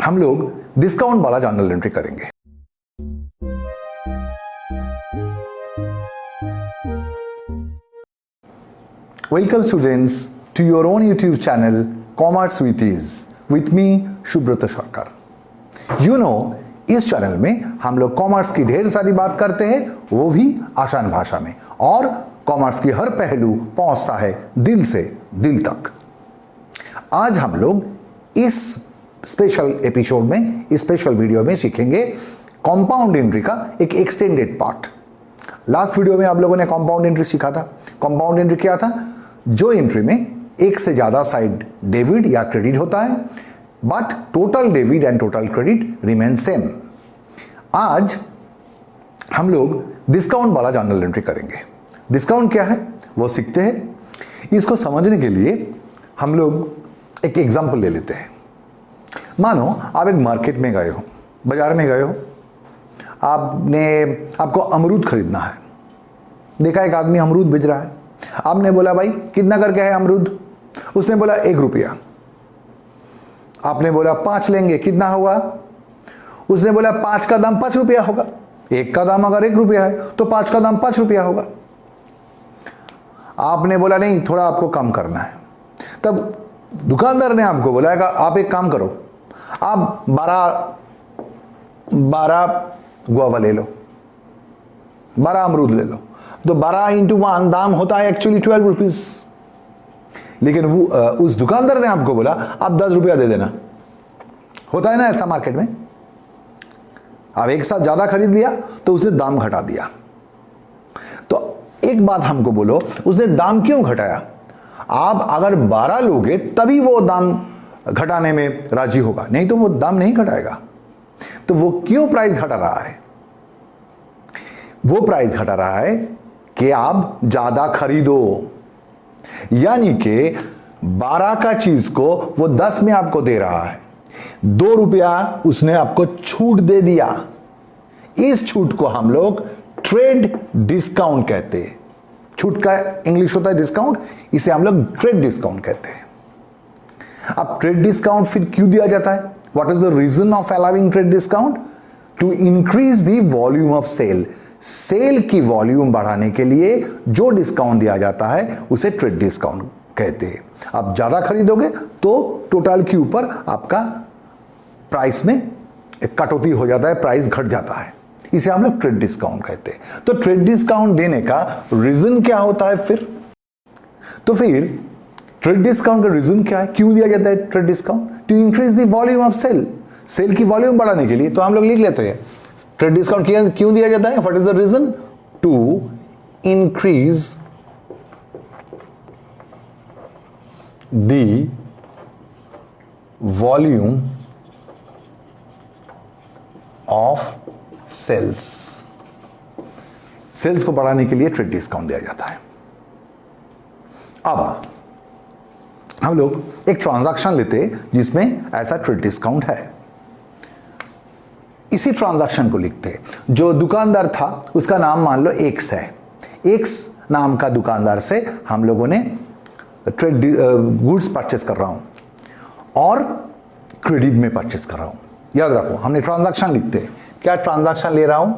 हम लोग डिस्काउंट वाला जर्नल एंट्री करेंगे। Welcome students to your own YouTube channel commerce with ease with me Subrata Sarkar. You no, इस channel में हम लोग कॉमर्स की ढेर सारी बात करते हैं, वो भी आसान भाषा में, और कॉमर्स की हर पहलू पहुंचता है दिल से दिल तक। आज हम लोग इस स्पेशल एपिसोड में, इस स्पेशल वीडियो में सीखेंगे कंपाउंड एंट्री का एक एक्सटेंडेड पार्ट। लास्ट वीडियो में आप लोगों ने कंपाउंड एंट्री सीखा था। कंपाउंड एंट्री क्या था? जो एंट्री में एक से ज्यादा साइड डेबिट या क्रेडिट होता है, but total debit and total credit remain same. आज हम लोग डिस्काउंट वाला जर्नल एंट्री करेंगे। डिस्काउंट क्या है वो सीखते हैं। इसको समझने के लिए हम लोग एक एग्जांपल ले लेते हैं। मानो आप एक मार्केट में गए हो, बाजार में गए हो, आपको अमरूद खरीदना है। देखा एक आदमी अमरूद बेच रहा है, आपने बोला भाई कितना करके है अमरूद? उसने बोला 1 रुपया। आपने बोला 5 लेंगे, कितना होगा? उसने बोला 5 का दाम 5 रुपया होगा। 1 का दाम अगर 1 रुपया है तो 5 का दाम 5 रुपया होगा। आपने बोला नहीं, थोड़ा आपको कम करना है। तब दुकानदार ने आपको बोला आप एक काम करो, आप 12 गुआवा ले लो, 12 अमरूद ले लो। तो 12 इंटू 1 दाम होता है एक्चुअली 12 रुपीज। लेकिन वो उस दुकानदार ने आपको बोला आप 10 रुपया दे देना। होता है ना ऐसा मार्केट में। आप एक साथ ज्यादा खरीद लिया तो उसने दाम घटा दिया। तो एक बात हमको बोलो, उसने दाम क्यों घटाया? आप अगर 12 लोगे तभी वो दाम घटाने में राजी होगा, नहीं तो वो दाम नहीं घटाएगा। तो वो क्यों प्राइस घटा रहा है? वो प्राइस घटा रहा है कि आप ज्यादा खरीदो, यानी कि 12 का चीज को वो 10 में आपको दे रहा है। 2 रुपया उसने आपको छूट दे दिया। इस छूट को हम लोग ट्रेड डिस्काउंट कहते हैं। छूट का इंग्लिश होता है डिस्काउंट, इसे हम लोग ट्रेड डिस्काउंट कहते हैं। अब ट्रेड डिस्काउंट फिर क्यों दिया जाता है? What is the reason of allowing trade discount? To increase the volume of sale. Sale की वॉल्यूम बढ़ाने के लिए जो डिस्काउंट दिया जाता है उसे ट्रेड डिस्काउंट कहते हैं। आप ज्यादा खरीदोगे तो टोटल के ऊपर आपका प्राइस में एक कटौती हो जाता है, प्राइस घट जाता है। इसे हम लोग ट्रेड डिस्काउंट कहते हैं। तो ट्रेड डिस्काउंट देने का रीजन क्या होता है फिर? तो फिर ट्रेड डिस्काउंट का रीजन क्या है? क्यों दिया जाता है trade discount? To increase the volume of sale. Sale की वॉल्यूम बढ़ाने के लिए। तो हम लोग लिख लेते हैं ट्रेड डिस्काउंट क्यों दिया जाता है? What is the reason? To increase the volume of sales. Sales को बढ़ाने के लिए ट्रेड डिस्काउंट दिया जाता है। अब हम लोग एक ट्रांजैक्शन लेते हैं जिसमें ऐसा ट्रेड डिस्काउंट है। इसी ट्रांजैक्शन को लिखते हैं। जो दुकानदार था उसका नाम मान लो एक्स है। एक्स नाम का दुकानदार से हम लोगों ने ट्रेड गुड्स परचेस कर रहा हूं और क्रेडिट में परचेस कर रहा हूं। याद रखो, हमने ट्रांजैक्शन लिखते हैं। क्या ट्रांजैक्शन ले रहा हूं?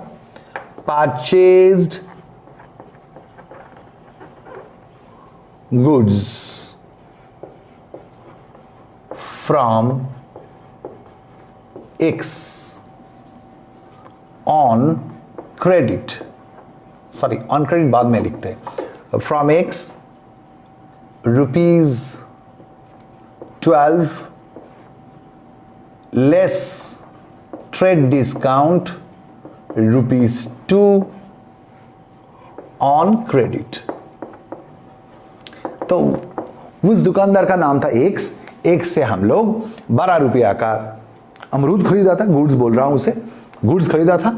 Purchased goods from x on credit. Sorry, on credit बाद में लिखते हैं। From x ₹12 less trade discount ₹2 on credit. तो उस दुकानदार का नाम था एक्स। एक्स से हम लोग 12 रुपया का अमरूद खरीदा था। गुड्स बोल रहा हूं उसे, गुड्स खरीदा था।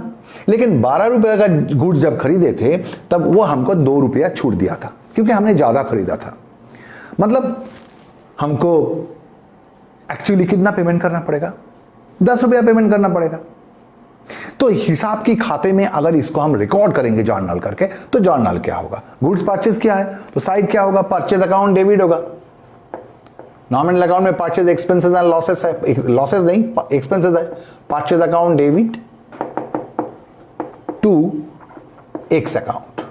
लेकिन 12 रुपए का गुड्स जब खरीदे थे तब वो हमको 2 रुपया छूट दिया था, क्योंकि हमने ज्यादा खरीदा था। मतलब हमको एक्चुअली कितना पेमेंट करना पड़ेगा? 10 रुपया पेमेंट करना पड़ेगा। तो हिसाब की खाते में अगर इसको हम रिकॉर्ड करेंगे जर्नल करके, तो जर्नल क्या होगा? गुड्स परचेज क्या है तो साइड क्या होगा? परचेज अकाउंट डेबिट होगा। नॉमिनल अकाउंट में परचेज एक्सपेंसेस एंड लॉसेस है, लॉसेस नहीं एक्सपेंसेस है, purchase account debit to X account.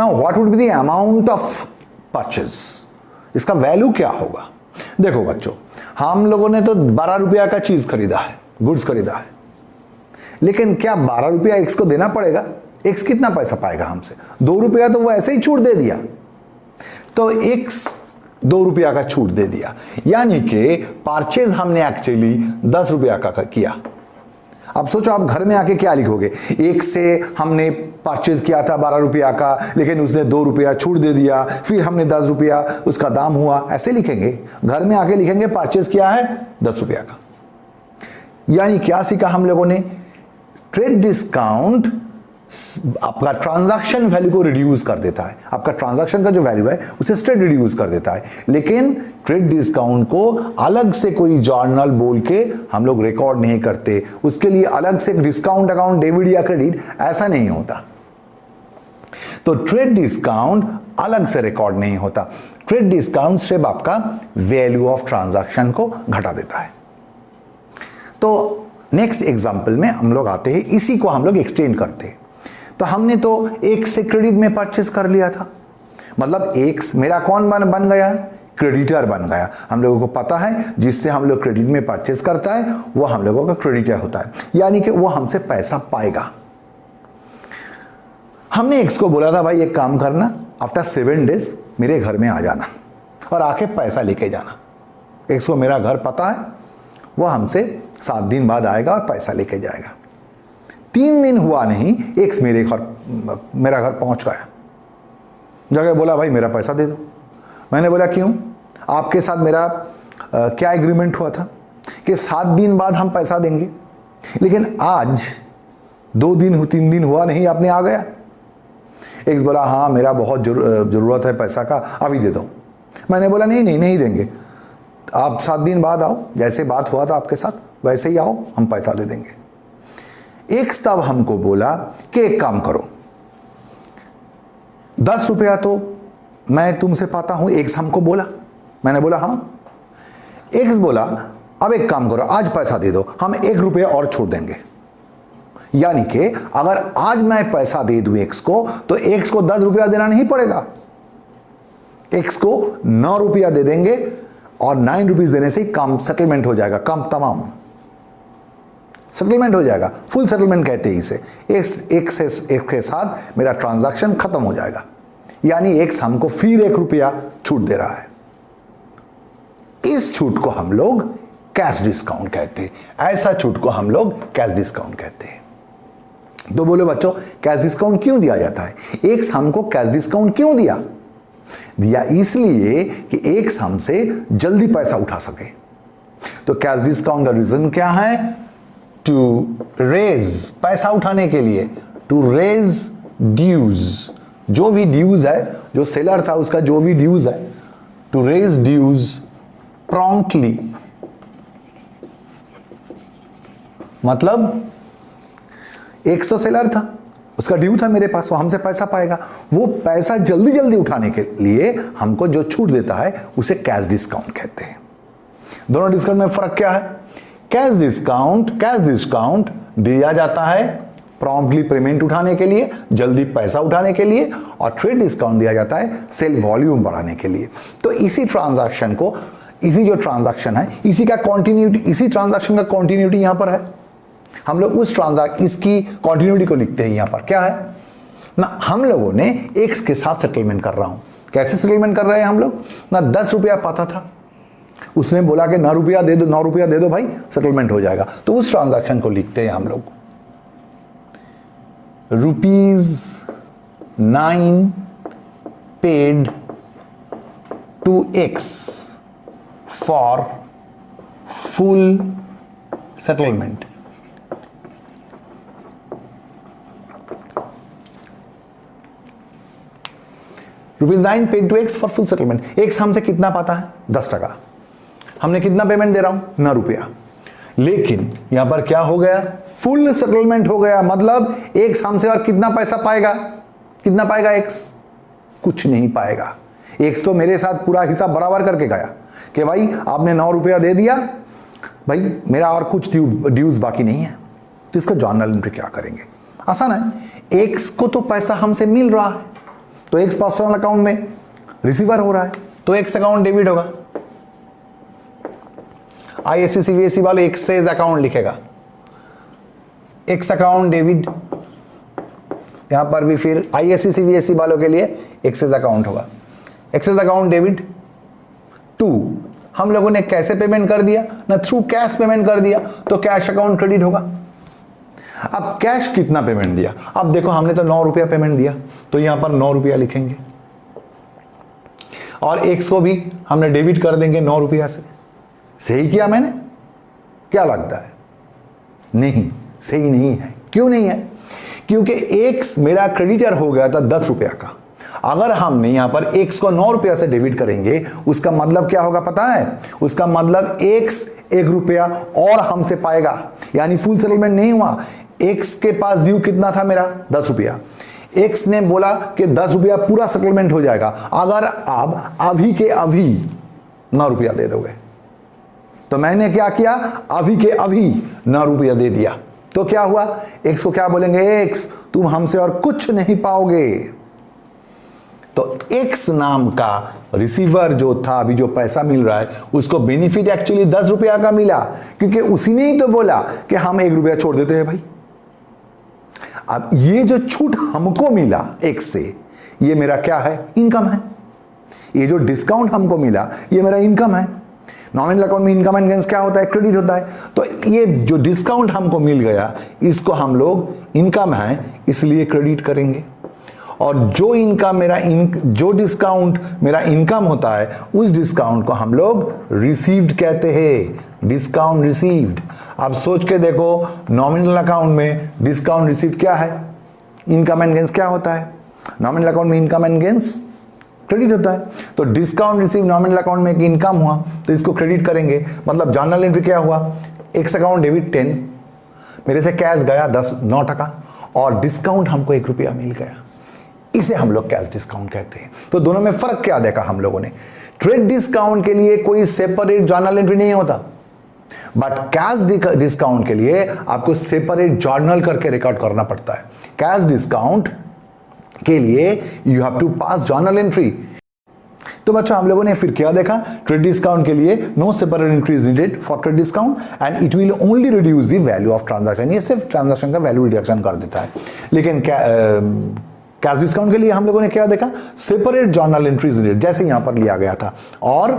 Now what would be the amount of purchase, इसका वैल्यू क्या होगा? देखो बच्चों, हम लोगों ने तो 12 रुपया का चीज खरीदा है, गुड्स खरीदा है, लेकिन क्या 12 रुपया एक्स को देना पड़ेगा? एक्स कितना पैसा पाएगा हमसे? 2 रुपया तो वो ऐसे ही छूट दे दिया, तो एक्स 2 रुपया का छूट दे दिया, यानी कि परचेज हमने एक्चुअली 10 रुपया का किया। अब सोचो आप घर में आके क्या लिखोगे, एक से हमने परचेज किया था 12 रुपया का, लेकिन उसने 2 रुपया छूट दे दिया, फिर हमने 10 रुपया उसका दाम हुआ, ऐसे लिखेंगे। घर में आके लिखेंगे परचेज किया है 10 रुपया का। यानी क्या सीखा हम लोगों ने? ट्रेड डिस्काउंट आपका ट्रांजैक्शन वैल्यू को रिड्यूस कर देता है, आपका ट्रांजैक्शन का जो वैल्यू है उसे स्ट्रेट रिड्यूस कर देता है, लेकिन ट्रेड डिस्काउंट को अलग से कोई जर्नल बोल के हम लोग रिकॉर्ड नहीं करते, उसके लिए अलग से डिस्काउंट अकाउंट डेबिट या क्रेडिट ऐसा नहीं होता। तो ट्रेड डिस्काउंट अलग से रिकॉर्ड नहीं होता, ट्रेड डिस्काउंट सिर्फ आपका वैल्यू ऑफ ट्रांजैक्शन को घटा देता है। तो नेक्स्ट एग्जांपल में हम लोग आते हैं, इसी को हम लोग एक्सटेंड करते हैं। तो हमने तो एक से क्रेडिट में परचेस कर लिया था, मतलब एक मेरा कौन बन गया? क्रेडिटर बन गया। हम लोगों को पता है जिससे हम लोग क्रेडिट में परचेस करता है वो हम लोगों का क्रेडिटर होता है, यानी कि वो हमसे पैसा पाएगा। हमने एक्स को बोला था भाई एक काम करना, आफ्टर 7 डेज मेरे घर में आ जाना और आके पैसा लेके जाना। एक्स को मेरा घर पता है, वो हमसे 7 दिन बाद आएगा और पैसा लेके जाएगा। 3 दिन हुआ नहीं, एक्स मेरा घर पहुंच गया, जगह बोला भाई मेरा पैसा दे दो। मैंने बोला क्यों? आपके साथ मेरा क्या एग्रीमेंट हुआ था कि 7 दिन बाद हम पैसा देंगे, लेकिन आज 2 दिन 3 दिन हुआ नहीं, आपने आ गया। एक्स बोला हाँ मेरा बहुत जरूरत है पैसा का, अभी दे दो। मैंने बोला नहीं देंगे, आप 7 दिन बाद आओ, जैसे बात हुआ था आपके साथ वैसे ही आओ, हम पैसा दे देंगे। एक्स तब हमको बोला कि एक काम करो, 10 रुपया तो मैं तुमसे पाता हूं, एक्स हमको बोला। मैंने बोला हाँ। एक्स बोला अब एक काम करो, आज पैसा दे दो, हम 1 रुपया और छोड़ देंगे। यानी कि अगर आज मैं पैसा दे दूं एक्स को, तो एक्स को 10 रुपया देना नहीं पड़ेगा, एक्स को 9 रुपया दे देंगे और 9 रुपीज देने से ही काम सेटलमेंट हो जाएगा, काम तमाम सेटलमेंट हो जाएगा। फुल सेटलमेंट कहते हैं इसे। एक के साथ मेरा ट्रांजैक्शन खत्म हो जाएगा, यानी एक्स हमको फिर 1 रुपया छूट दे रहा है। इस छूट को हम लोग कैश डिस्काउंट कहते हैं, ऐसा छूट को हम लोग कैश डिस्काउंट कहते हैं। तो बोलो बच्चों, कैश डिस्काउंट क्यों दिया जाता है? एक्स हमको कैश डिस्काउंट क्यों दिया इसलिए कि एक्स हमसे जल्दी पैसा उठा सके। तो कैश डिस्काउंट का रीजन क्या है? टू रेज, पैसा उठाने के लिए, टू रेज ड्यूज, जो भी ड्यूज है, जो सेलर था उसका जो भी ड्यूज है, टू रेज ड्यूज प्रॉम्प्टली। मतलब एक तो सेलर था, उसका ड्यू था मेरे पास, वो हमसे पैसा पाएगा, वो पैसा जल्दी जल्दी उठाने के लिए हमको जो छूट देता है उसे कैश डिस्काउंट कहते हैं। दोनों डिस्काउंट में फर्क क्या है? कैश डिस्काउंट दिया जाता है प्रॉम्प्टली पेमेंट उठाने के लिए, जल्दी पैसा उठाने के लिए, और ट्रेड डिस्काउंट दिया जाता है सेल वॉल्यूम बढ़ाने के लिए। तो इसी ट्रांजैक्शन को, इसी जो ट्रांजैक्शन है, इसी ट्रांजैक्शन का कॉन्टिन्यूटी यहां पर है। हम लोग इसकी कॉन्टिन्यूटी को लिखते हैं यहां पर। क्या है ना, हम लोगों ने एक्स के साथ सेटलमेंट कर रहा हूं। कैसे सेटलमेंट कर रहे हैं हम लोग ना? 10 रुपया पाता था, उसने बोला कि 9 रुपया दे दो, 9 रुपया दे दो भाई, सेटलमेंट हो जाएगा। तो उस ट्रांजैक्शन को लिखते हैं हम लोग ₹9 paid to X for full settlement. ₹9 paid to X for full settlement. X हमसे कितना पाता है? 10%। हमने कितना पेमेंट दे रहा हूं? 9 रुपया। लेकिन यहां पर क्या हो गया? फुल सेटलमेंट हो गया, मतलब एक्स हमसे और कितना पैसा पाएगा? कितना पाएगा एक्स? कुछ नहीं पाएगा। एक्स तो मेरे साथ पूरा हिसाब बराबर करके गया कि भाई आपने 9 रुपया दे दिया, भाई मेरा और कुछ ड्यूज बाकी नहीं है। तो इसका जर्नल एंट्री क्या करेंगे? आसान है, एक्स को तो पैसा हमसे मिल रहा है, तो एक्स पर्सनल अकाउंट में रिसीवर हो रहा है, तो एक्स अकाउंट डेबिट होगा। आईएससी सीबीएसई वाले एक्सेस अकाउंट लिखेगा, एक्स अकाउंट डेबिट। यहां पर भी फिर आईएससी सीबीएसई वालों के लिए एक्सेस अकाउंट होगा, एक्सेस अकाउंट डेबिट टू। हम लोगों ने कैसे पेमेंट कर दिया ना, थ्रू कैश पेमेंट कर दिया, तो कैश अकाउंट क्रेडिट होगा। अब कैश कितना पेमेंट दिया? अब देखो हमने तो 9 रुपया पेमेंट दिया, तो यहां पर 9 रुपया लिखेंगे, और एक्स को भी हमने डेबिट कर देंगे 9 रुपया से। सही किया मैंने? क्या लगता है? नहीं, सही नहीं है। क्यों नहीं है? क्योंकि एक्स मेरा क्रेडिटर हो गया था 10 रुपया का। अगर हमने यहां पर एक्स को 9 रुपया से डेबिट करेंगे, उसका मतलब क्या होगा पता है? उसका मतलब एक्स 1 रुपया और हमसे पाएगा, यानी फुल सेटलमेंट नहीं हुआ। एक्स के पास ड्यू कितना था मेरा? 10 रुपया। एक्स ने बोला कि 10 रुपया पूरा सेटलमेंट हो जाएगा अगर आप अभी के अभी 9 रुपया दे दोगे। तो मैंने क्या किया? अभी के अभी 9 रुपया दे दिया। तो क्या हुआ? एक्स को क्या बोलेंगे? एक्स तुम हमसे और कुछ नहीं पाओगे। तो एक्स नाम का रिसीवर जो था, अभी जो पैसा मिल रहा है, उसको बेनिफिट एक्चुअली 10 रुपया का मिला, क्योंकि उसी ने ही तो बोला कि हम 1 रुपया छोड़ देते हैं भाई। अब ये जो छूट हमको मिला एक्स से, ये मेरा क्या है? इनकम है। ये जो डिस्काउंट हमको मिला, ये मेरा इनकम है। नॉमिनल अकाउंट में इनकम एंड गेन्स क्या होता है? क्रेडिट होता है। तो ये जो डिस्काउंट हमको मिल गया, इसको हम लोग इनकम है इसलिए क्रेडिट करेंगे। और जो इनकम मेरा जो डिस्काउंट मेरा इनकम होता है, उस डिस्काउंट को हम लोग रिसीव्ड कहते हैं, डिस्काउंट रिसीव्ड। अब सोच के देखो, नॉमिनल अकाउंट में डिस्काउंट रिसीव्ड क्या है? इनकम एंड गेन्स क्या होता है? नॉमिनल अकाउंट में इनकम एंड गेन्स क्रेडिट होता है। तो डिस्काउंट रिसीव नॉमिनल अकाउंट में एक इनकम हुआ, तो इसको क्रेडिट करेंगे। मतलब जर्नल एंट्री क्या हुआ? एक्स अकाउंट डेबिट 10, मेरे से कैश गया 9 टका, और डिस्काउंट हमको 1 रुपया मिल गया। इसे हम लोग कैश डिस्काउंट कहते हैं। तो दोनों में फर्क क्या देखा हम लोगों ने? ट्रेड डिस्काउंट के लिए कोई सेपरेट जर्नल एंट्री नहीं होता, बट कैश डिस्काउंट के लिए आपको सेपरेट जर्नल करके रिकॉर्ड करना पड़ता है। कैश डिस्काउंट के लिए you have to pass journal entry. तो बच्चों हम लोगों ने फिर क्या देखा? ट्रेड डिस्काउंट के लिए no separate entry is needed for trade discount and it will only reduce the value of transaction. ये सिर्फ ट्रांजैक्शन का वैल्यू रिडक्शन कर देता है। लेकिन कैश डिस्काउंट के लिए हम लोगों ने क्या देखा? सेपरेट जर्नल एंट्रीज नीडेड, जैसे यहां पर लिया गया था। और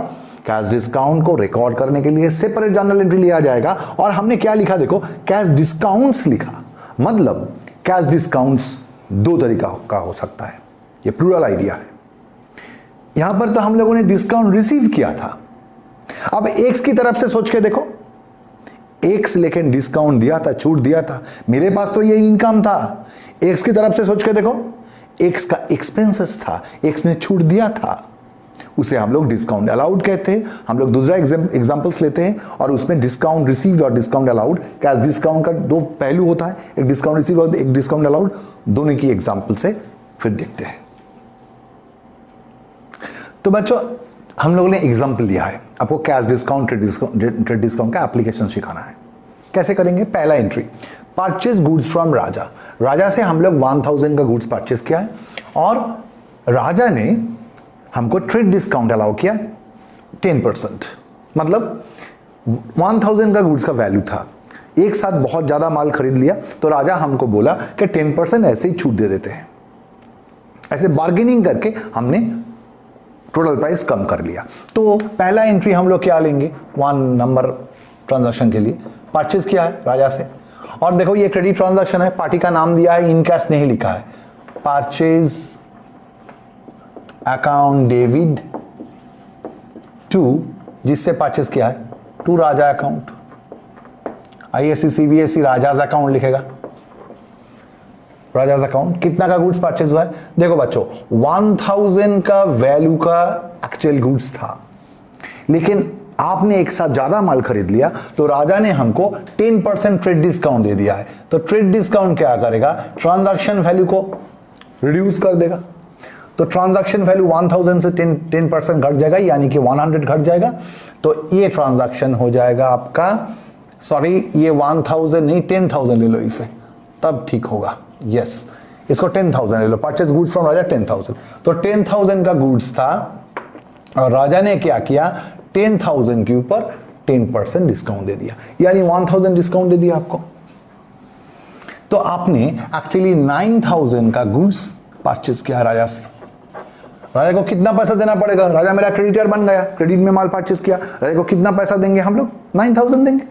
कैश डिस्काउंट को रिकॉर्ड करने के लिए सेपरेट जर्नल एंट्री लिया जाएगा। और हमने क्या लिखा देखो? कैश डिस्काउंट्स लिखा। मतलब कैश डिस्काउंट्स 2 तरीका का हो सकता है, ये प्लूरल आइडिया है। यहां पर तो हम लोगों ने डिस्काउंट रिसीव किया था। अब एक्स की तरफ से सोच के देखो, एक्स लेकिन डिस्काउंट दिया था, छूट दिया था, मेरे पास तो ये इनकम था। एक्स की तरफ से सोच के देखो, एक्स का एक्सपेंसेस था, एक्स ने छूट दिया था, उसे हम लोग डिस्काउंट अलाउड कहते हैं। हम लोग दूसरा एग्जांपल्स लेते हैं और उसमें डिस्काउंट रिसीव्ड और डिस्काउंट अलाउड, कैश डिस्काउंट का 2 पहलू होता है, एक डिस्काउंट रिसीव और एक डिस्काउंट अलाउड। दोनों की एग्जांपल से फिर देखते हैं। तो बच्चों हम लोगों ने एग्जांपल लिया है, आपको कैश डिस्काउंट ट्रेड डिस्काउंट का एप्लीकेशन सिखाना है। कैसे करेंगे? पहला एंट्री, परचेज गुड्स फ्रॉम राजा। राजा से हम लोग 1000 का गुड्स परचेज किया है और राजा ने हमको ट्रेड डिस्काउंट अलाउ किया 10%। मतलब 1000 का गुड्स का वैल्यू था, एक साथ बहुत ज्यादा माल खरीद लिया, तो राजा हमको बोला कि 10% ऐसे ही छूट दे देते हैं। ऐसे बार्गेनिंग करके हमने टोटल प्राइस कम कर लिया। तो पहला एंट्री हम लोग क्या लेंगे? 1 नंबर ट्रांजैक्शन के लिए परचेज किया है राजा से। और देखो ये क्रेडिट ट्रांजैक्शन है, पार्टी का नाम दिया है, इन कैश नहीं लिखा है। परचेज अकाउंट डेबिट टू, जिससे परचेज किया है, to Raja account. ISC CBSE Raja's account लिखेगा, राजाज अकाउंट। कितना का गुड्स परचेज हुआ है? देखो बच्चों 1000 का वैल्यू का एक्चुअल गुड्स था, लेकिन आपने एक साथ ज्यादा माल खरीद लिया, तो राजा ने हमको 10% ट्रेड डिस्काउंट दे दिया है। तो ट्रेड डिस्काउंट क्या करेगा? ट्रांजैक्शन वैल्यू को रिड्यूस कर देगा। तो ट्रांजैक्शन वैल्यू 1000 से 10% घट जाएगा, यानी कि 100 घट जाएगा। तो ये ट्रांजैक्शन हो जाएगा आपका, सॉरी ये 1000 नहीं 10,000 ले लो इसे, तब ठीक होगा। यस, इसको 10,000 ले लो, परचेज गुड्स फ्रॉम राजा 10,000। तो 10,000 का गुड्स था और राजा ने क्या किया, 10,000 के ऊपर 10% डिस्काउंट दे दिया, यानी 1000 डिस्काउंट दे दिया आपको। तो आपने एक्चुअली 9,000 का गुड्स परचेज किया राजा से। राजा को कितना पैसा देना पड़ेगा, राजा मेरा क्रेडिटर बन गया, क्रेडिट में माल परचेज किया, राजा को कितना पैसा देंगे हम लोग, 9,000 देंगे।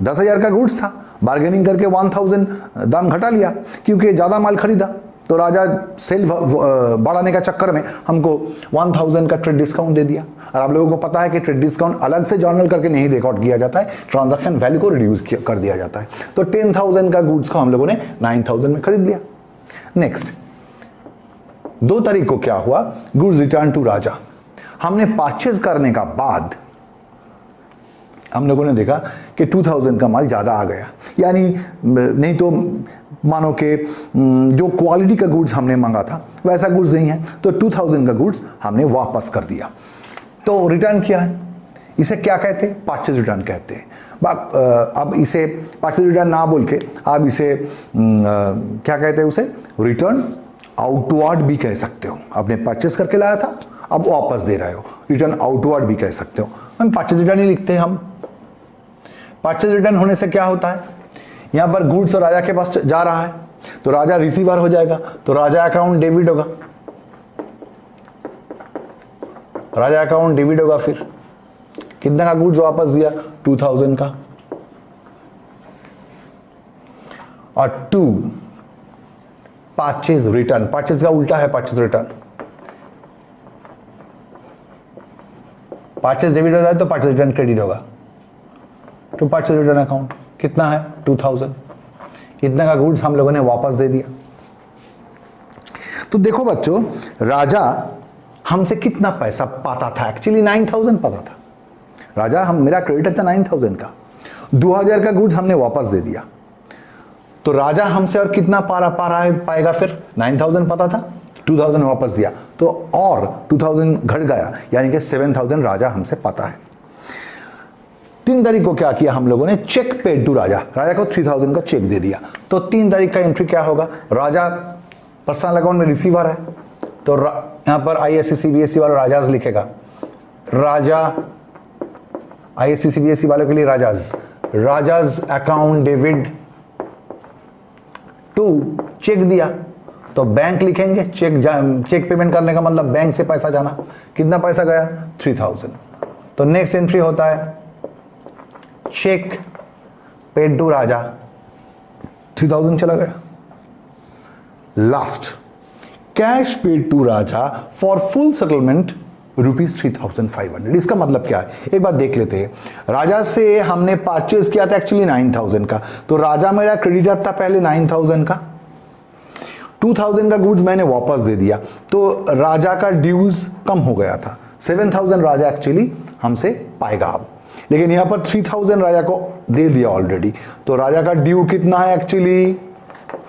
10,000 का गुड्स था, बार्गेनिंग करके 1000 दाम घटा लिया, क्योंकि ज्यादा माल खरीदा। तो राजा सेल बढ़ाने का चक्कर में हमको 1000 का ट्रेड डिस्काउंट दे दिया। और आप लोगों को पता है कि ट्रेड डिस्काउंट अलग से जर्नल करके नहीं रिकॉर्ड किया जाता है, ट्रांजैक्शन वैल्यू को रिड्यूस कर दिया जाता है। तो 10,000 का गुड्स को हम लोगों ने 9,000 में खरीद लिया। नेक्स्ट 2 तारीख को क्या हुआ, गुड्स रिटर्न टू राजा। हमने परचेज करने का बाद हम लोगों ने देखा कि 2000 का माल ज़्यादा आ गया, यानी नहीं तो मानो कि जो क्वालिटी का गुड्स हमने मांगा था वैसा गुड्स नहीं है, तो 2000 का गुड्स हमने वापस कर दिया। तो रिटर्न किया है, इसे क्या कहते हैं, परचेज रिटर्न कहते हैं। अब इसे परचेज रिटर्न ना बोल के आप इसे क्या कहते हैं, उसे रिटर्न आउटवर्ड भी कह सकते हो। आपने परचेज करके लाया था, अब वापस दे रहे हो, रिटर्न आउटवर्ड भी कह सकते हो। हम परचेज रिटर्न ही लिखते हैं। हम परचेज रिटर्न होने से क्या होता है, यहां पर गुड्स और राजा के पास जा रहा है, तो राजा रिसीवर हो जाएगा, तो राजा अकाउंट डेबिट होगा, राजा अकाउंट डेबिट होगा। फिर कितना का गुड्स वापस दिया, 2000 का। और 2 परचेज रिटर्न, परचेज का उल्टा है परचेज रिटर्न। परचेज डेबिट होता है तो परचेज रिटर्न क्रेडिट होगा। तो परचेज रिटर्न अकाउंट कितना है, 2000। इतना का गुड्स हम लोगों ने वापस दे दिया। तो देखो बच्चों, राजा हमसे कितना पैसा पाता था, एक्चुअली 9,000 पाता था राजा। मेरा क्रेडिट था 9,000 का, 2,000 का गुड्स हमने वापस दे दिया। तो राजा हमसे और कितना पाएगा फिर, 9,000 पता था, 2,000 वापस दिया, तो और 2,000 घट गया, यानी कि 7,000 राजा हमसे पाता है। 3 तारीख को क्या किया हम लोगों ने, चेक पेड टू राजा, राजा को 3,000 का चेक दे दिया। तो 3 तारीख का एंट्री क्या होगा, राजा पर्सनल अकाउंट में रिसीवर है, तो यहां पर ISC CBSE वाला राजाज लिखेगा, राजा ISC CBSE वालों के लिए Raja's account debit to cheque दिया, तो बैंक लिखेंगे। चेक पेमेंट करने का मतलब बैंक से पैसा जाना, कितना पैसा गया, 3,000। तो नेक्स्ट एंट्री होता है चेक पेड टू राजा, 3,000 चला गया। Last cash paid to Raja for full settlement ₹3,500। इसका मतलब क्या है, एक बात देख लेते हैं। राजा से हमने परचेज किया था एक्चुअली 9,000 का, तो राजा मेरा क्रेडिटर था पहले 9,000 का, 2,000 का गुड्स मैंने वापस दे दिया, तो राजा का ड्यूज कम हो गया था। 7,000 राजा एक्चुअली हमसे पाएगा अब, लेकिन यहां पर 3,000 राजा को दे दिया ऑलरेडी, तो राजा का ड्यू कितना है, एक्चुअली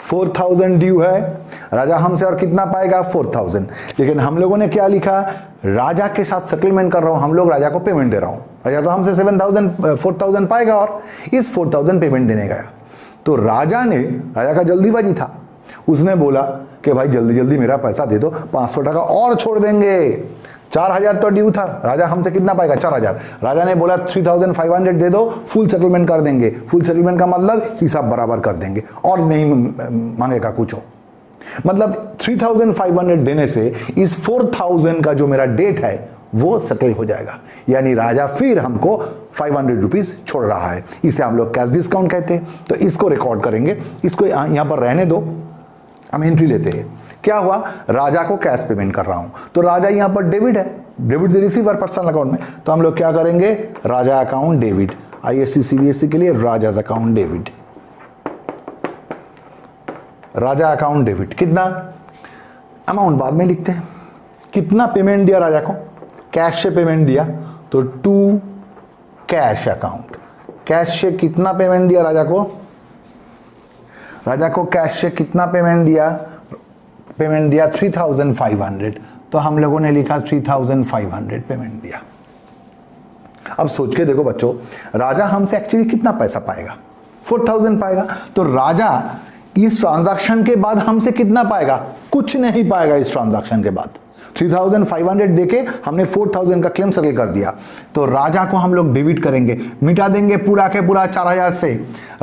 4,000 ड्यू है। राजा हमसे और कितना पाएगा, 4,000। लेकिन हम लोगों ने क्या लिखा, राजा के साथ सेटलमेंट कर रहा हूं, हम लोग राजा को पेमेंट दे रहा हूं, राजा तो हमसे 4,000 पाएगा और इस 4,000 पेमेंट देने गया। तो राजा का जल्दीबाजी था, उसने बोला कि भाई जल्दी जल्दी मेरा पैसा दे दो, 500 टका और छोड़ देंगे। 4,000 तो ड्यू था, राजा हमसे कितना पाएगा, 4,000। राजा ने बोला 3,500 दे दो, फुल सेटलमेंट कर देंगे। फुल सेटलमेंट का मतलब हिसाब बराबर कर देंगे और नहीं मांगेगा कुछ हो। मतलब 3,500 देने से इस 4,000 का जो मेरा डेट है वो सेटल हो जाएगा, यानी राजा फिर हमको 500 रुपीज छोड़ रहा है। इसे हम लोग कैश डिस्काउंट कहते हैं। तो इसको रिकॉर्ड करेंगे, इसको यहां पर रहने दो, हम एंट्री लेते हैं। क्या हुआ, राजा को कैश पेमेंट कर रहा हूं, तो राजा यहां पर डेबिट है, डेबिट से रिसीवर पर्सनल अकाउंट में, तो हम लोग क्या करेंगे, राजा अकाउंट डेबिट, ISC CBSE के लिए राजाज अकाउंट डेबिट, राजा अकाउंट डेबिट। कितना अमाउंट बाद में लिखते हैं, कितना पेमेंट दिया राजा को, कैश से पेमेंट दिया, तो टू कैश अकाउंट, कैश से कितना पेमेंट दिया राजा को कैश से कितना पेमेंट दिया, पेमेंट दिया 3500, तो हम लोगों ने लिखा 3500 पेमेंट दिया। अब सोच के देखो बच्चों, राजा हमसे एक्चुअली कितना पैसा पाएगा? 4000 पाएगा। तो राजा इस ट्रांजैक्शन के बाद हमसे कितना पाएगा? कुछ नहीं पाएगा इस ट्रांजैक्शन के बाद। 3500 देके हमने 4000 का क्लेम सेटल कर दिया, तो राजा को हम लोग डेबिट करेंगे, मिटा देंगे पूरा के पूरा 4000 से।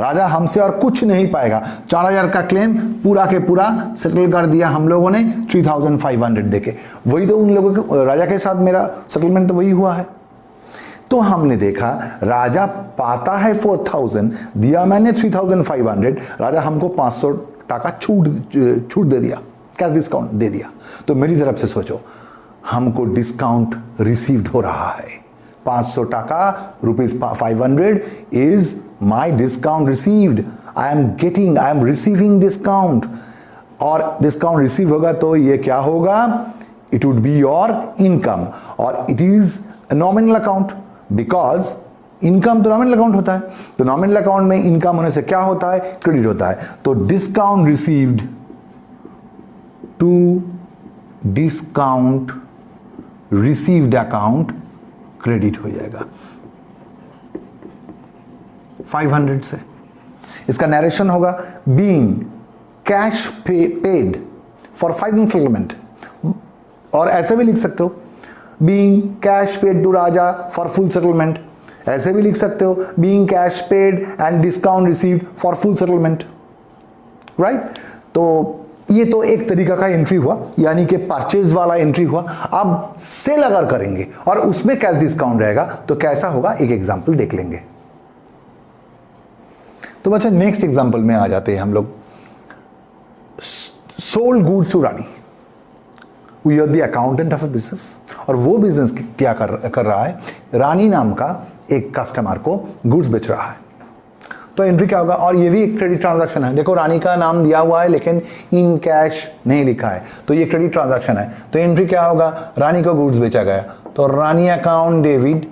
राजा हमसे और कुछ नहीं पाएगा। 4000 का क्लेम पूरा के पूरा सेटल कर दिया हम लोगों ने 3500 देके। वही तो उन लोगों के, राजा के साथ मेरा सेटलमेंट तो वही हुआ है। तो हमने देखा राजा पाता है 4000, दिया मैंने 3500, राजा हमको 500 टाका छूट दे दिया, कैश डिस्काउंट दे दिया। तो मेरी तरफ से सोचो, हमको डिस्काउंट रिसीव्ड हो रहा है 500 taka, ₹500 is my discount received. I am receiving discount, और डिस्काउंट रिसीव होगा तो ये क्या होगा? It would be your income, और it is nominal account, because income तो नॉमिनल अकाउंट होता है। तो नॉमिनल अकाउंट में इनकम होने से क्या होता है? क्रेडिट होता है। तो discount received to discount received account credit हो जाएगा 500 से। इसका नरेशन होगा being cash paid for final settlement, और ऐसे भी लिख सकते हो being cash paid to Raja for full settlement. ऐसे भी लिख सकते हो being cash paid and discount received for full settlement, right? तो ये तो एक तरीका का एंट्री हुआ, यानी कि परचेज वाला एंट्री हुआ। अब सेल अगर करेंगे और उसमें कैश डिस्काउंट रहेगा तो कैसा होगा, एक एग्जांपल देख लेंगे। तो बच्चा नेक्स्ट एग्जांपल में आ जाते हैं हम लोग। Sold goods to Rani, we are the accountant of a business, और वो बिजनेस क्या कर रहा है? रानी नाम का एक कस्टमर को गुड्स बेच रहा है। तो एंट्री क्या होगा? और ये भी एक क्रेडिट ट्रांजैक्शन है। देखो रानी का नाम दिया हुआ है लेकिन इन कैश नहीं लिखा है, तो ये क्रेडिट ट्रांजैक्शन है। तो एंट्री क्या होगा? रानी को गुड्स बेचा गया, तो Rani account debit,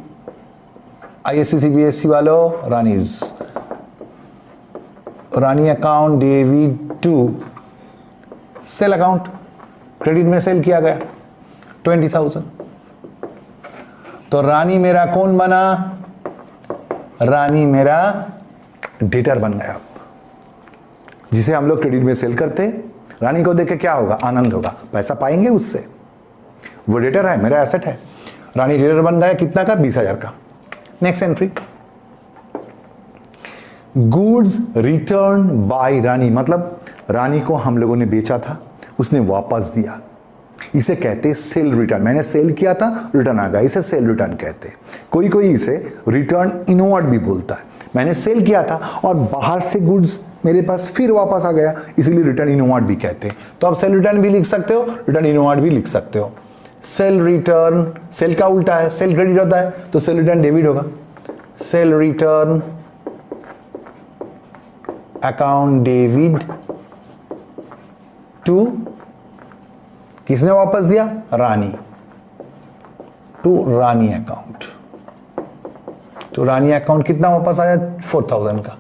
ISC CBSE वालों, Rani account debit to sale account, credit में सेल किया गया 20,000। तो रानी मेरा कौन बना? रानी मेरा डेटर बन गया, जिसे हम लोग क्रेडिट में सेल करते। रानी को देख के क्या होगा? आनंद होगा, पैसा पाएंगे उससे। वो डेटर है, मेरा एसेट है। रानी डेटर बन गया, कितना का? 20,000 का। Next entry, goods return by Rani, मतलब रानी को हम लोगों ने बेचा था, उसने वापस दिया। इसे कहते सेल रिटर्न। मैंने सेल किया था, रिटर्न आ गया, इसे सेल रिटर्न कहते। कोई इसे रिटर्न इनवर्ड भी बोलता है। मैंने सेल किया था और बाहर से गुड्स मेरे पास फिर वापस आ गया, इसीलिए रिटर्न इनवर्ड भी कहते हैं। तो आप सेल रिटर्न भी लिख सकते हो, रिटर्न इनवर्ड भी लिख सकते हो। सेल रिटर्न, सेल का उल्टा है, सेल क्रेडिट होता है, तो सेल रिटर्न डेबिट होगा। Sale return account debit to, किसने वापस दिया? Rani, to Rani account. तो रानी अकाउंट कितना वापस आया? 4000 का।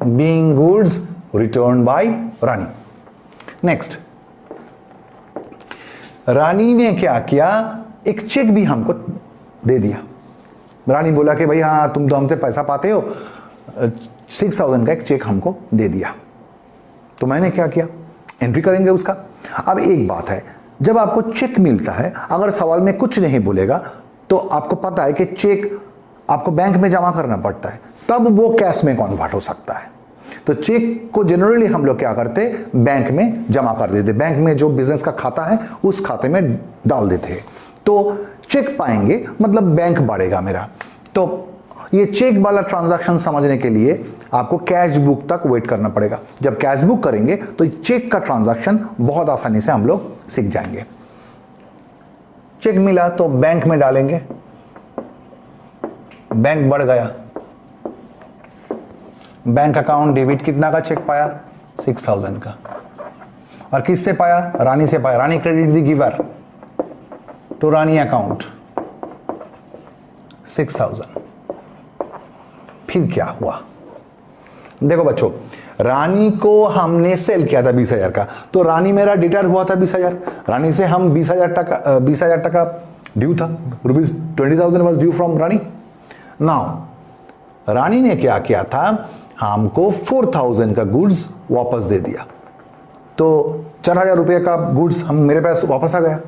Being goods return by Rani. Next, Rani ने क्या किया? एक चेक भी हमको दे दिया। रानी बोला कि भाई हाँ तुम तो हमसे पैसा पाते हो, 6000 का एक चेक हमको दे दिया। तो मैंने क्या किया? एंट्री करेंगे उसका। अब एक बात है, जब आपको चेक मिलता है, अगर सवाल में कुछ नहीं बोलेगा तो आपको पता है कि चेक आपको बैंक में जमा करना पड़ता है, तब वो कैश में कन्वर्ट हो सकता है। तो चेक को जनरली हम लोग क्या करते? बैंक में जमा कर देते, बैंक में जो बिजनेस का खाता है उस खाते में डाल देते हैं। तो चेक पाएंगे मतलब बैंक बढ़ेगा मेरा। तो ये चेक वाला ट्रांजैक्शन समझने के लिए आपको कैश बुक तक वेट करना पड़ेगा। जब कैश बुक करेंगे तो चेक का ट्रांजैक्शन बहुत आसानी से हम लोग सीख जाएंगे। चेक मिला तो बैंक में डालेंगे, बैंक बढ़ गया, बैंक अकाउंट डेबिट कितना का चेक पाया? 6000 का। और किससे पाया? रानी से पाया। Rani credit the giver to Rani account 6000। फिर क्या हुआ? देखो बच्चों, रानी को हमने सेल किया था 20,000 का, तो रानी मेरा डिटर हुआ था 20,000, रानी से हम 20,000 टका ड्यू था, ₹20,000 was due from Rani. Now Rani ने क्या किया था, हमको 4,000 का गुड्स वापस दे दिया, तो 4,000 रुपये का गुड्स हम मेरे पास वापस आ गया।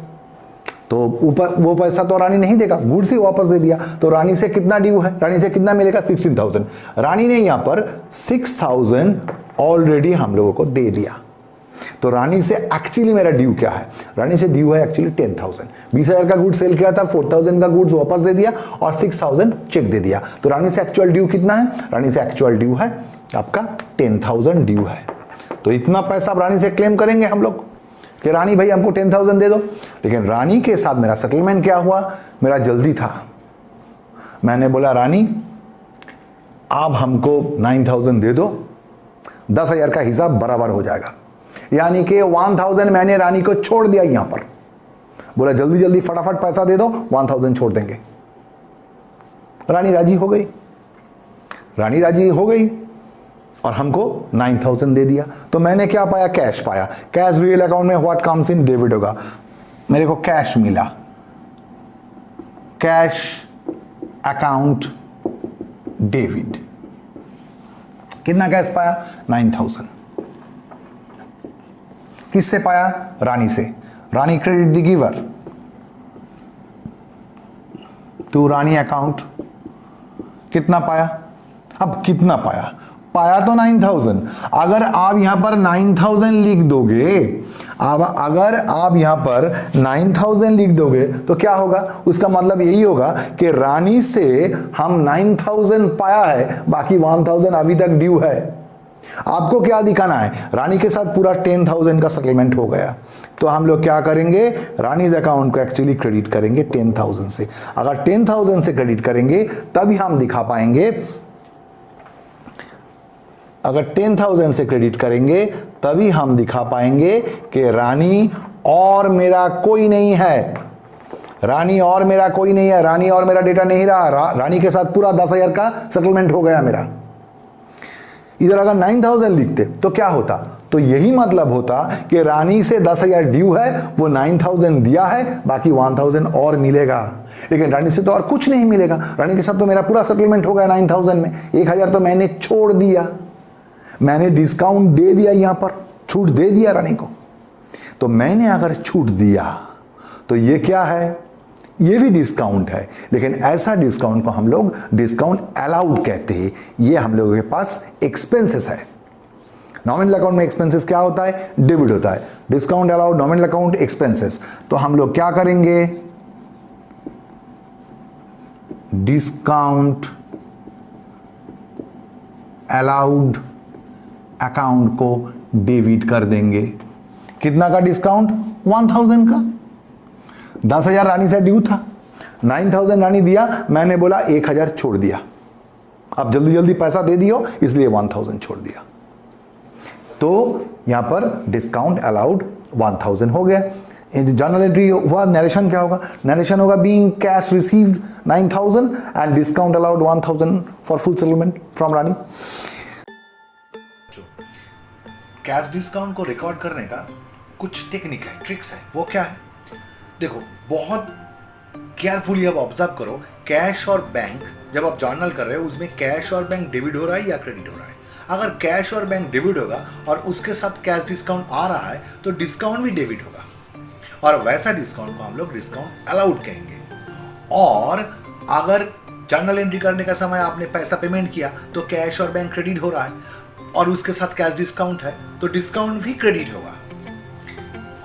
तो ऊपर वो पैसा तो रानी नहीं देगा, गुड्स ही वापस दे दिया, तो रानी से कितना ड्यू है, रानी से कितना मिलेगा, 16,000। रानी ने यहां पर 6,000 ऑलरेडी हम लोगों को दे दिया। तो रानी से एक्चुअली मेरा ड्यू क्या है, रानी से ड्यू है एक्चुअली 10,000। 20,000 का गुड्स सेल किया था, 4,000 का गुड्स वापस दे दिया और 6,000 चेक दे दिया। तो रानी से एक्चुअल ड्यू कितना है, रानी से एक्चुअल ड्यू है आपका 10,000 ड्यू है। तो इतना पैसा आप रानी से क्लेम करेंगे हम लोग कि रानी भाई हमको 10,000 दे दो। लेकिन रानी के साथ मेरा सेटलमेंट क्या हुआ, मेरा जल्दी था, मैंने बोला रानी आप हमको 9,000 दे दो, 10,000 का हिसाब बराबर हो जाएगा। यानी कि 1,000 मैंने रानी को छोड़ दिया, यहां पर बोला जल्दी जल्दी फटाफट पैसा दे दो, 1,000 छोड़ देंगे। रानी राजी हो गई, रानी राजी हो गई और हमको 9,000 दे दिया। तो मैंने क्या पाया, कैश पाया। कैश रियल अकाउंट में व्हाट कम्स इन डेबिट होगा, मेरे को कैश मिला, कैश अकाउंट डेबिट। कितना कैश पाया, 9,000। किससे पाया, रानी से। Rani credit the giver to Rani account. कितना पाया, अब कितना पाया, पाया तो 9,000। अगर आप यहां पर 9,000 लिख दोगे, अब अगर आप यहां पर 9,000 लिख दोगे तो क्या होगा, उसका मतलब यही होगा कि रानी से हम 9,000 पाया है, बाकी 1,000 अभी तक ड्यू है। आपको क्या दिखाना है, रानी के साथ पूरा 10,000 का सेटलमेंट हो गया। तो हम लोग क्या करेंगे, रानीज अकाउंट को एक्चुअली क्रेडिट करेंगे 10,000 से। अगर 10,000 से क्रेडिट करेंगे तभी हम दिखा पाएंगे, अगर 10,000 से क्रेडिट करेंगे तभी हम दिखा पाएंगे कि रानी और मेरा कोई नहीं है, रानी और मेरा कोई नहीं है, रानी और मेरा डेटा नहीं रहा, रानी के साथ पूरा 10,000 का सेटलमेंट हो गया मेरा। इधर अगर 9,000 लिखते तो क्या होता, तो यही मतलब होता कि रानी से 10,000 ड्यू है, वो 9,000 दिया है, बाकी 1,000 और मिलेगा। लेकिन रानी से तो और कुछ नहीं मिलेगा, रानी के साथ तो मेरा पूरा सेटलमेंट हो गया 9,000 में। 1,000 तो मैंने छोड़ दिया, मैंने डिस्काउंट दे दिया, यहां पर छूट दे दिया रानी को। तो मैंने अगर छूट दिया तो ये क्या है, ये भी डिस्काउंट है, लेकिन ऐसा डिस्काउंट को हम लोग डिस्काउंट अलाउड कहते हैं। ये हम लोगों के पास एक्सपेंसेस है। नॉमिनल अकाउंट में एक्सपेंसेस क्या होता है, डेबिट होता है। Discount allowed, nominal account, expenses. तो हम लोग क्या करेंगे, डिस्काउंट अलाउड अकाउंट को डेबिट कर देंगे। कितना का डिस्काउंट, 1,000 का। 10,000 रानी से ड्यू था, 9,000 रानी दिया, मैंने बोला 1,000 छोड़ दिया। अब जल्दी जल्दी पैसा दे दियो, इसलिए 1,000 छोड़ दिया। तो यहां पर डिस्काउंट अलाउड 1,000 हो गया। जर्नल एंट्री हुआ, नरेशन क्या होगा, नरेशन होगा being cash received 9,000 and discount allowed 1,000 for full settlement from Rani. Cash discount को रिकॉर्ड करने का कुछ टेक्निक है, ट्रिक्स है। वो क्या है, देखो बहुत केयरफुली अब ऑब्जर्व करो। कैश और बैंक जब आप जर्नल कर रहे हो, उसमें कैश और बैंक डेबिट हो रहा है या क्रेडिट हो रहा है। अगर कैश और बैंक डेबिट होगा और उसके साथ कैश डिस्काउंट आ रहा है तो डिस्काउंट भी डेबिट होगा, और वैसा डिस्काउंट को हम लोग डिस्काउंट अलाउड कहेंगे। और अगर जर्नल एंट्री करने का समय आपने पैसा पेमेंट किया तो कैश और बैंक क्रेडिट हो रहा है और उसके साथ कैश डिस्काउंट है, तो डिस्काउंट भी क्रेडिट होगा,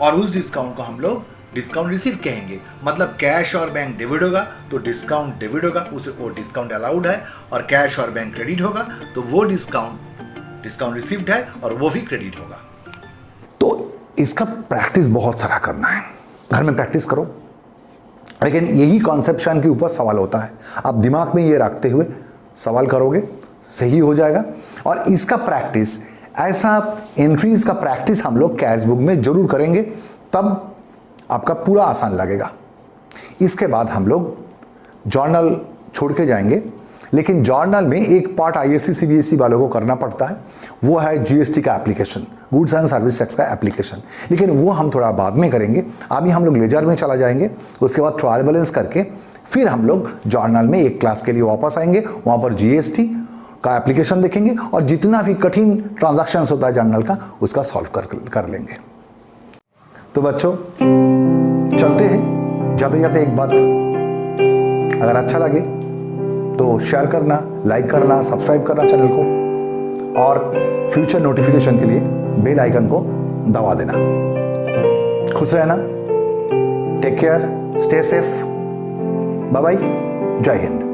और उस डिस्काउंट को हम लोग डिस्काउंट रिसीव कहेंगे। मतलब कैश और बैंक डेबिट होगा तो डिस्काउंट डेबिट होगा, उसे वो डिस्काउंट अलाउड है, और कैश और बैंक क्रेडिट होगा तो वो डिस्काउंट रिसीव्ड है और वो भी क्रेडिट होगा। तो इसका प्रैक्टिस बहुत सारा करना है, घर में प्रैक्टिस करो। लेकिन यही कॉन्सेप्शन के ऊपर सवाल होता है, आप दिमाग में ये रखते हुए सवाल करोगे, सही हो जाएगा। और इसका प्रैक्टिस, ऐसा एंट्रीज का प्रैक्टिस हम लोग कैश बुक में जरूर करेंगे, तब आपका पूरा आसान लगेगा। इसके बाद हम लोग जर्नल छोड़ के जाएंगे। लेकिन जर्नल में एक पार्ट आईएससी सीबीएसई वालों को करना पड़ता है, वो है जीएसटी का application, goods and service tax का एप्लीकेशन, लेकिन वो हम थोड़ा बाद में करेंगे। अभी हम लोग लेजर में चला जाएंगे, उसके बाद ट्रायल बैलेंस करके फिर हम लोग जर्नल में एक क्लास के लिए वापस आएंगे, वहाँ पर जीएसटी का एप्लीकेशन देखेंगे और जितना भी कठिन ट्रांजैक्शंस होता है जर्नल का उसका सॉल्व कर लेंगे। तो बच्चों चलते हैं, जाते जाते एक बात, अगर अच्छा लगे तो शेयर करना, लाइक करना, सब्सक्राइब करना चैनल को, और फ्यूचर नोटिफिकेशन के लिए बेल आइकन को दबा देना। खुश रहना, take care, stay safe, bye bye, जय हिंद।